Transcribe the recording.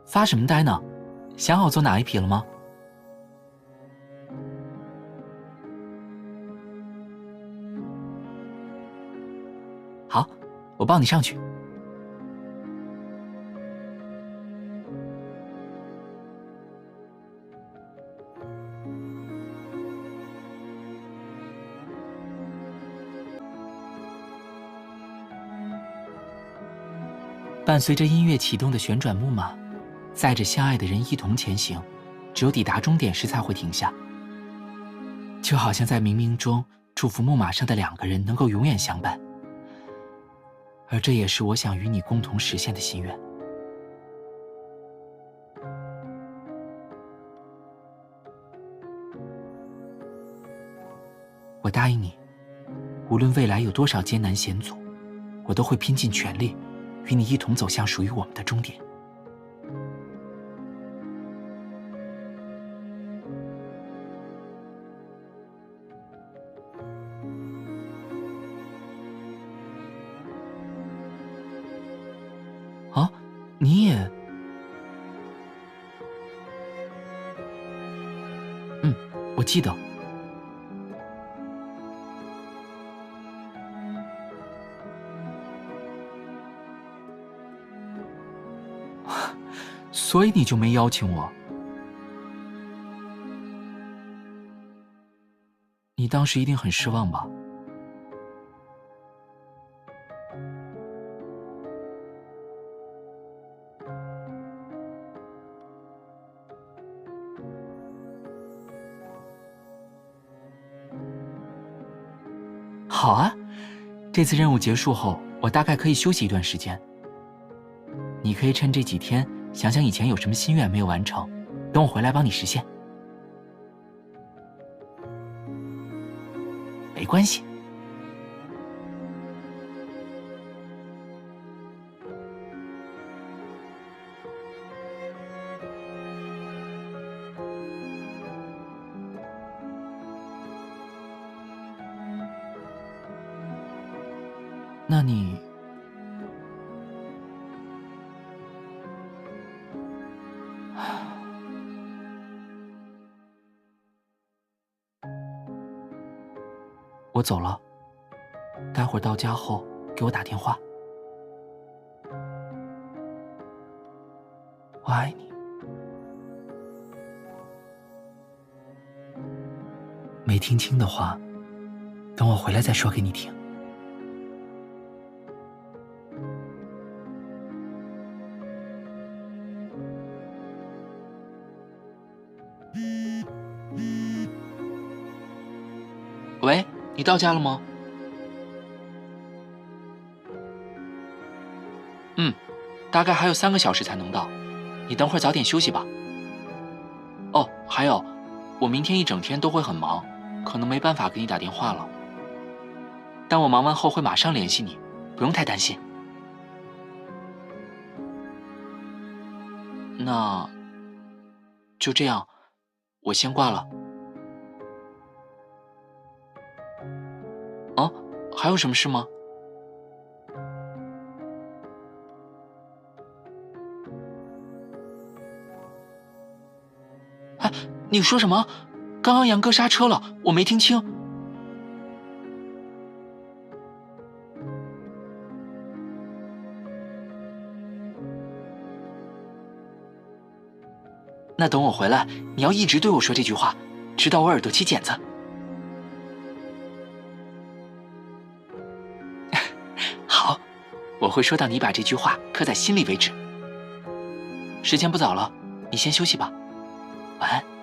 发什么呆呢？想好做哪一匹了吗？好，我抱你上去。伴随着音乐启动的旋转木马，载着相爱的人一同前行，只有抵达终点时才会停下。就好像在冥冥中祝福木马上的两个人能够永远相伴，而这也是我想与你共同实现的心愿。我答应你，无论未来有多少艰难险阻，我都会拼尽全力与你一同走向属于我们的终点。哦，你也……我记得。所以你就没邀请我？你当时一定很失望吧？好啊，这次任务结束后，我大概可以休息一段时间。你可以趁这几天想想以前有什么心愿没有完成，等我回来帮你实现。没关系。那你……我走了，待会儿到家后给我打电话。我爱你。没听清的话，等我回来再说给你听。喂，你到家了吗？大概还有3个小时才能到，你等会儿早点休息吧。哦，还有，我明天一整天都会很忙，可能没办法给你打电话了。但我忙完后会马上联系你，不用太担心。那就这样，我先挂了。哦，还有什么事吗？哎，你说什么？刚刚杨哥刹车了，我没听清。那等我回来，你要一直对我说这句话，直到我耳朵起茧子。好，我会说到你把这句话刻在心里为止。时间不早了，你先休息吧，晚安。